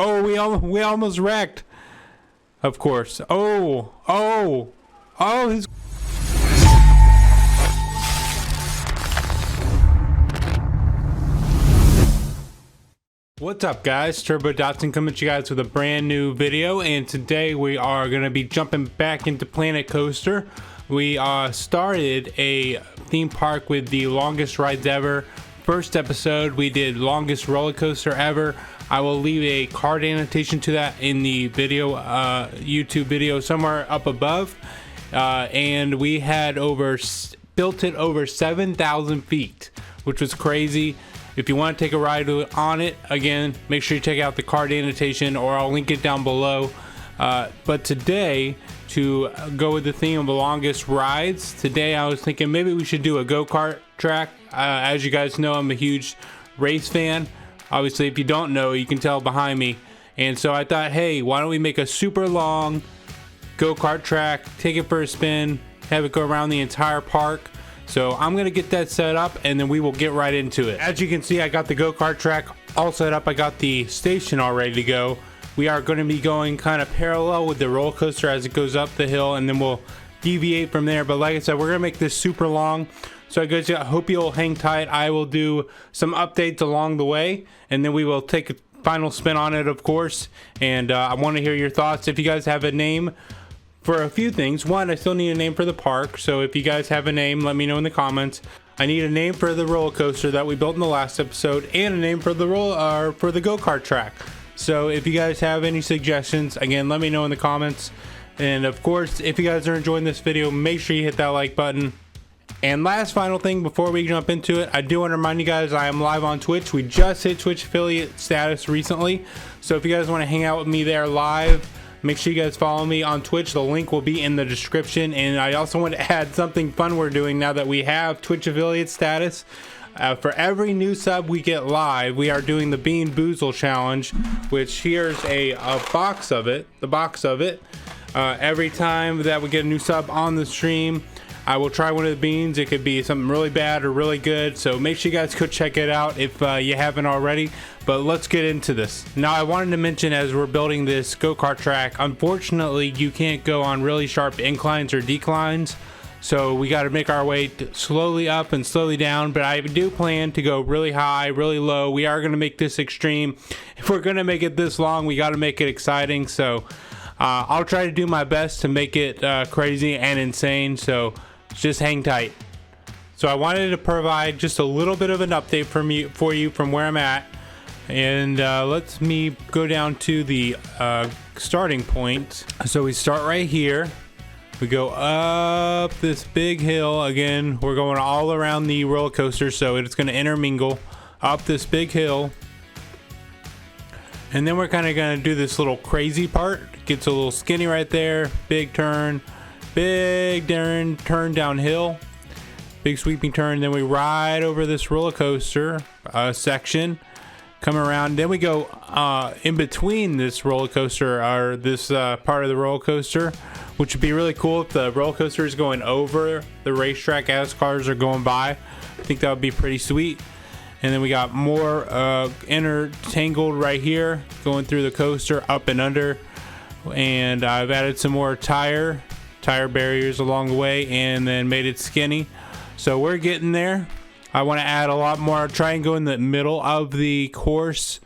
Oh, we almost wrecked. Of course. Oh, his. What's up, guys? Turbo Dotson coming to you guys with a brand new video, and today we are going to be jumping back into Planet Coaster. We started a theme park with the longest rides ever. First episode we did longest roller coaster ever. I will leave a card annotation to that in the video, YouTube video somewhere up above. And we had built it over 7,000 feet, which was crazy. If you want to take a ride on it, again, make sure you check out the card annotation, or I'll link it down below. But today, to go with the theme of the longest rides, today I was thinking maybe we should do a go-kart track. As you guys know, I'm a huge race fan. Obviously, if you don't know, you can tell behind me. And so I thought, hey, why don't we make a super long go-kart track, take it for a spin, have it go around the entire park. So I'm gonna get that set up, and then we will get right into it. As you can see, I got the go-kart track all set up. I got the station all ready to go. We are going to be going kind of parallel with the roller coaster as it goes up the hill, and then we'll deviate from there. But like I said, we're gonna make this super long. So guys, I hope you'll hang tight. I will do some updates along the way, and then we will take a final spin on it, of course. And I want to hear your thoughts. If you guys have a name for a few things. One, I still need a name for the park, so if you guys have a name, let me know in the comments. I need a name for the roller coaster that we built in the last episode, and a name for the go-kart track. So if you guys have any suggestions, again, let me know in the comments. And of course, if you guys are enjoying this video, make sure you hit that like button. And last final thing before we jump into it, I do want to remind you guys I am live on Twitch. We just hit Twitch affiliate status recently, so if you guys want to hang out with me there live, make sure you guys follow me on Twitch. The link will be in the description. And I also want to add something fun we're doing now that we have Twitch affiliate status. For every new sub we get live, we are doing the Bean Boozle challenge, which here's a box of it. The box of it. Every time that we get a new sub on the stream, I will try one of the beans. It could be something really bad or really good, so make sure you guys go check it out if you haven't already. But let's get into this. Now, I wanted to mention, as we're building this go-kart track, unfortunately you can't go on really sharp inclines or declines, so we got to make our way slowly up and slowly down. But I do plan to go really high, really low. We are going to make this extreme. If we're going to make it this long, we got to make it exciting. So I'll try to do my best to make it crazy and insane, so just hang tight. So I wanted to provide just a little bit of an update for you from where I'm at. And let me go down to the starting point. So we start right here. We go up this big hill. Again, we're going all around the roller coaster, so it's going to intermingle up this big hill. And then we're kind of going to do this little crazy part. Gets a little skinny right there. Big turn downhill. Big sweeping turn. Then we ride over this roller coaster section. Come around, then we go in between this roller coaster, or this part of the roller coaster, which would be really cool if the roller coaster is going over the racetrack as cars are going by. I think that would be pretty sweet. And then we got more intertangled right here, going through the coaster, up and under. And I've added some more tire barriers along the way, and then made it skinny. So we're getting there. I want to add a lot more, try and go in the middle of the course,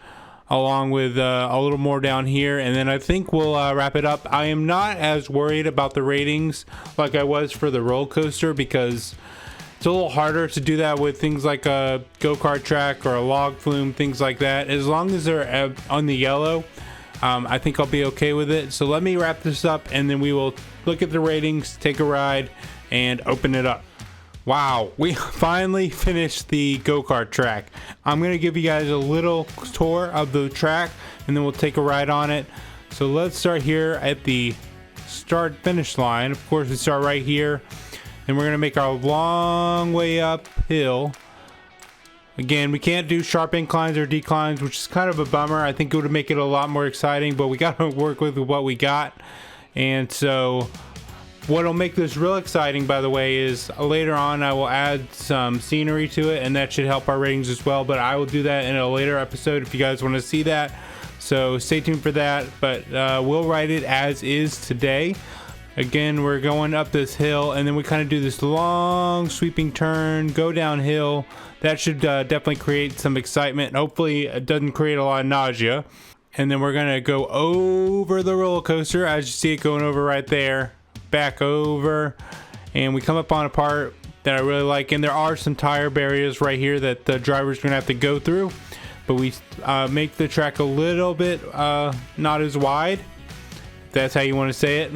along with a little more down here, and then I think we'll wrap it up. I am not as worried about the ratings like I was for the roller coaster, because it's a little harder to do that with things like a go-kart track or a log flume, things like that. As long as they're on the yellow, I think I'll be okay with it. So let me wrap this up, and then we will look at the ratings, take a ride, and open it up. Wow, we finally finished the go-kart track. I'm going to give you guys a little tour of the track, and then we'll take a ride on it. So let's start here at the start-finish line. Of course, we start right here, and we're going to make our long way uphill. Again, we can't do sharp inclines or declines, which is kind of a bummer. I think it would make it a lot more exciting, but we got to work with what we got. And so what'll make this real exciting, by the way, is later on I will add some scenery to it, and that should help our ratings as well. But I will do that in a later episode if you guys want to see that. So stay tuned for that, but we'll ride it as is today. Again, we're going up this hill, and then we kind of do this long sweeping turn, go downhill. That should definitely create some excitement. Hopefully it doesn't create a lot of nausea. And then we're gonna go over the roller coaster, as you see it going over right there, back over, and we come up on a part that I really like, and there are some tire barriers right here that the driver's gonna have to go through, but we make the track a little bit not as wide, if that's how you want to say it.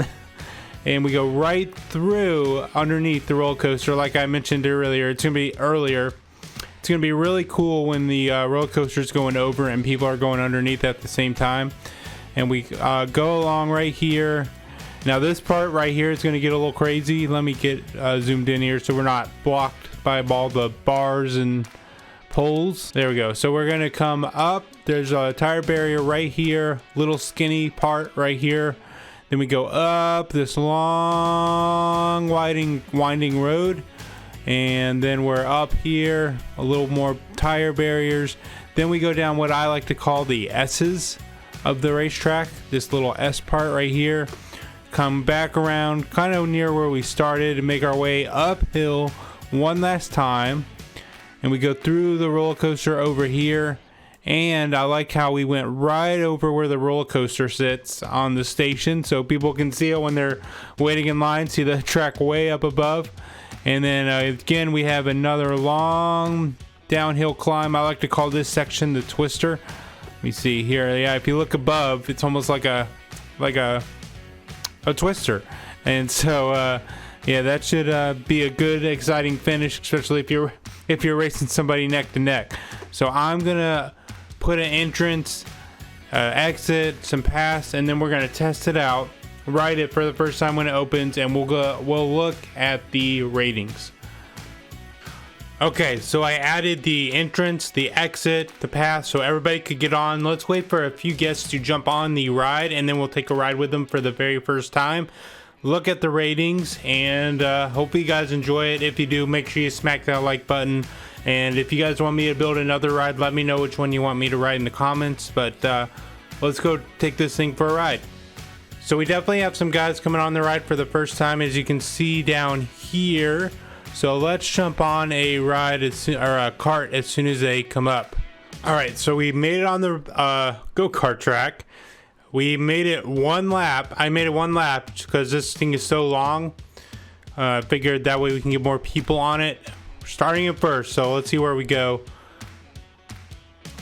And we go right through underneath the roller coaster. Like I mentioned earlier, it's gonna be really cool when the roller coaster is going over and people are going underneath at the same time. And we go along right here. Now this part right here is gonna get a little crazy. Let me get zoomed in here so we're not blocked by all the bars and poles. There we go. So we're gonna come up. There's a tire barrier right here, little skinny part right here. Then we go up this long winding road, and then we're up here, a little more tire barriers. Then we go down what I like to call the S's of the racetrack, this little S part right here. Come back around kind of near where we started and make our way uphill one last time. And we go through the roller coaster over here. And I like how we went right over where the roller coaster sits on the station, so people can see it when they're waiting in line, see the track way up above. And then again, we have another long downhill climb. I like to call this section the twister. Let me see here. Yeah, if you look above, it's almost like a twister. And so yeah, that should be a good, exciting finish, especially if you're racing somebody neck to neck. So I'm gonna put an entrance, exit, some pass, and then we're gonna test it out, ride it for the first time when it opens, and we'll look at the ratings. Okay, so I added the entrance, the exit, the pass, so everybody could get on. Let's wait for a few guests to jump on the ride, and then we'll take a ride with them for the very first time. Look at the ratings, and hopefully you guys enjoy it. If you do, make sure you smack that like button. And if you guys want me to build another ride, let me know which one you want me to ride in the comments. But let's go take this thing for a ride. So we definitely have some guys coming on the ride for the first time, as you can see down here. So let's jump on a ride a kart as soon as they come up. All right, so we made it on the go-kart track. We made it one lap. I made it one lap because this thing is so long. I figured that way we can get more people on it. Starting it first, so let's see where we go.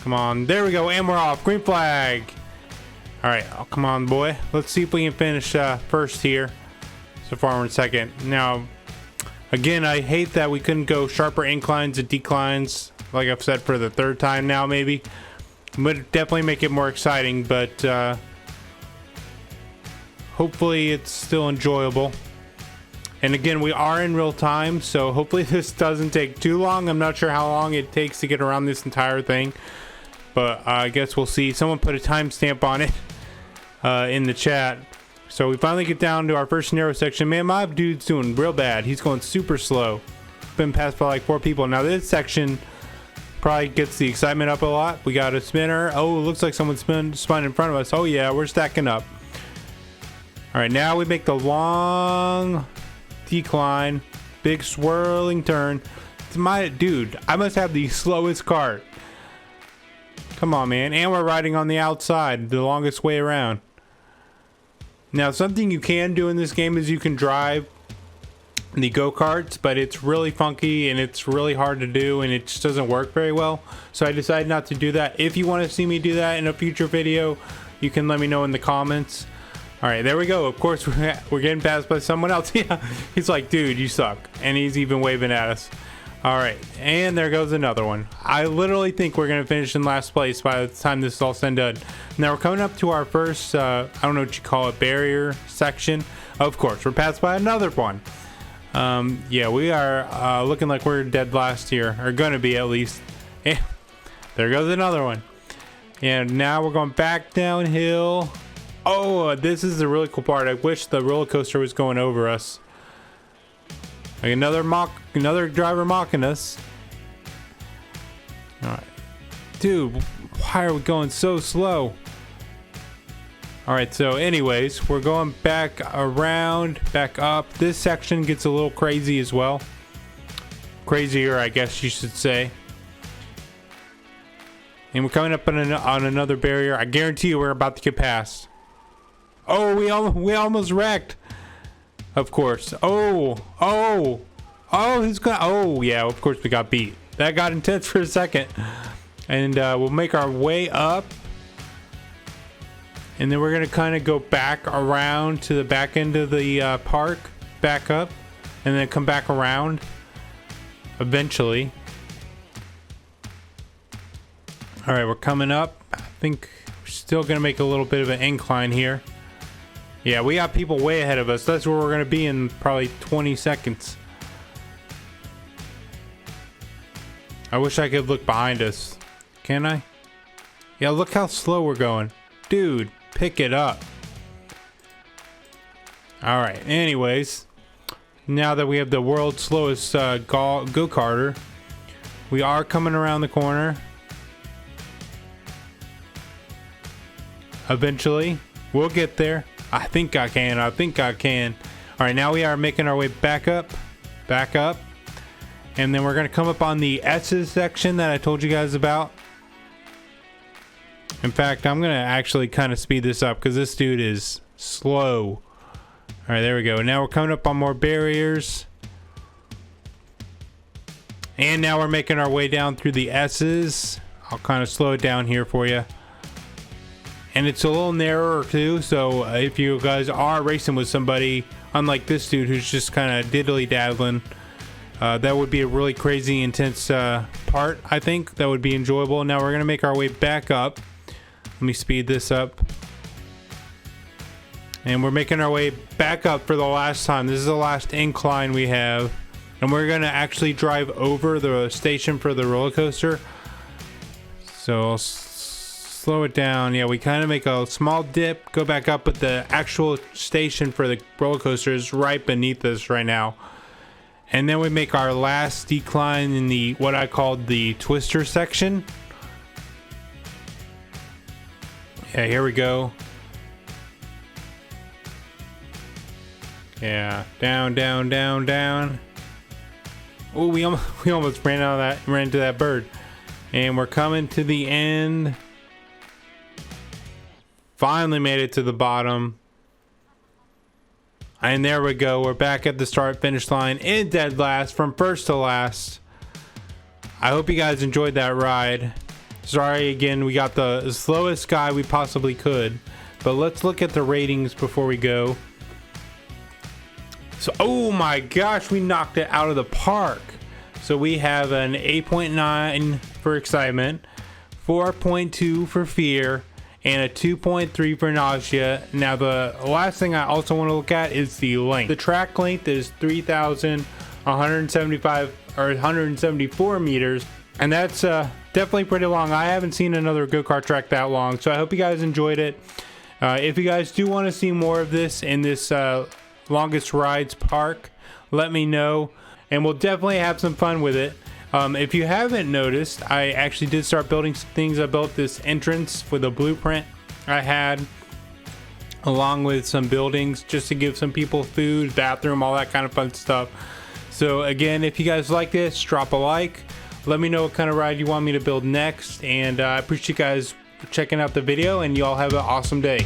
Come on, there we go, and we're off. Green flag. All right, oh, come on, boy. Let's see if we can finish first here. So far, we're in second. Now, again, I hate that we couldn't go sharper inclines and declines, like I've said for the third time now, maybe. Would definitely make it more exciting, but hopefully it's still enjoyable. And again, we are in real time, so hopefully this doesn't take too long. I'm not sure how long it takes to get around this entire thing, but I guess we'll see. Someone put a timestamp on it in the chat. So we finally get down to our first narrow section. Man, my dude's doing real bad. He's going super slow. Been passed by like 4 people. Now this section probably gets the excitement up a lot. We got a spinner. Oh, it looks like someone spun in front of us. Oh yeah, we're stacking up. All right, now we make the long decline, big swirling turn. It's my dude, I must have the slowest kart. Come on, man. And we're riding on the outside, the longest way around. Now, something you can do in this game is you can drive the go-karts, but it's really funky and it's really hard to do, and it just doesn't work very well. So I decided not to do that. If you want to see me do that in a future video, you can let me know in the comments. All right, there we go. Of course, we're getting passed by someone else. Yeah, he's like, dude, you suck. And he's even waving at us. All right, and there goes another one. I literally think we're going to finish in last place by the time this is all said and done. Now, we're coming up to our first, I don't know what you call it, barrier section. Of course, we're passed by another one. Yeah, we are looking like we're dead last here, or going to be at least. Yeah, there goes another one. And now we're going back downhill. Oh, this is the really cool part. I wish the roller coaster was going over us. Like another driver mocking us. All right, dude, why are we going so slow? All right, so anyways, we're going back around, back up. This section gets a little crazy as well. Crazier, I guess you should say. And we're coming up on another barrier. I guarantee you we're about to get past. Oh, we almost wrecked. Of course. Oh, who's gonna? Oh, yeah, of course we got beat. That got intense for a second. And we'll make our way up. And then we're gonna kind of go back around to the back end of the park, back up, and then come back around eventually. All right, we're coming up. I think we're still gonna make a little bit of an incline here. Yeah, we got people way ahead of us. That's where we're gonna be in probably 20 seconds. I wish I could look behind us. Can I? Yeah, look how slow we're going. Dude, pick it up. All right, anyways, now that we have the world's slowest go-karter, we are coming around the corner. Eventually, we'll get there. I think I can. All right, now we are making our way back up. And then we're gonna come up on the S's section that I told you guys about. In fact, I'm gonna actually kind of speed this up because this dude is slow. All right, there we go. Now we're coming up on more barriers. And now we're making our way down through the S's. I'll kind of slow it down here for you. And it's a little narrower too, so if you guys are racing with somebody, unlike this dude who's just kind of diddly-daddling, that would be a really crazy, intense part, I think. That would be enjoyable. Now we're going to make our way back up. Let me speed this up. And we're making our way back up for the last time. This is the last incline we have. And we're going to actually drive over the station for the roller coaster. So I'll slow it down. Yeah, we kind of make a small dip, go back up, but the actual station for the roller coaster is right beneath us right now. And then we make our last decline in the what I called the twister section. Yeah, here we go. Yeah, down, down, down, down. Oh, we almost ran into that bird. And we're coming to the end. Finally made it to the bottom. And there we go. We're back at the start finish line in dead last, from first to last. I hope you guys enjoyed that ride. Sorry again, we got the slowest guy we possibly could. But let's look at the ratings before we go. So, oh my gosh, we knocked it out of the park. So we have an 8.9 for excitement, 4.2 for fear, and a 2.3 for nausea. Now the last thing I also want to look at is the length. The track length is 3,175 or 174 meters, and that's definitely pretty long. I haven't seen another go-kart track that long, so I hope you guys enjoyed it. If you guys do want to see more of this in this longest rides park, let me know, and we'll definitely have some fun with it. If you haven't noticed, I actually did start building some things. I built this entrance with a blueprint I had, along with some buildings just to give some people food, bathroom, all that kind of fun stuff. So again, if you guys like this, drop a like. Let me know what kind of ride you want me to build next, and I appreciate you guys checking out the video, and you all have an awesome day.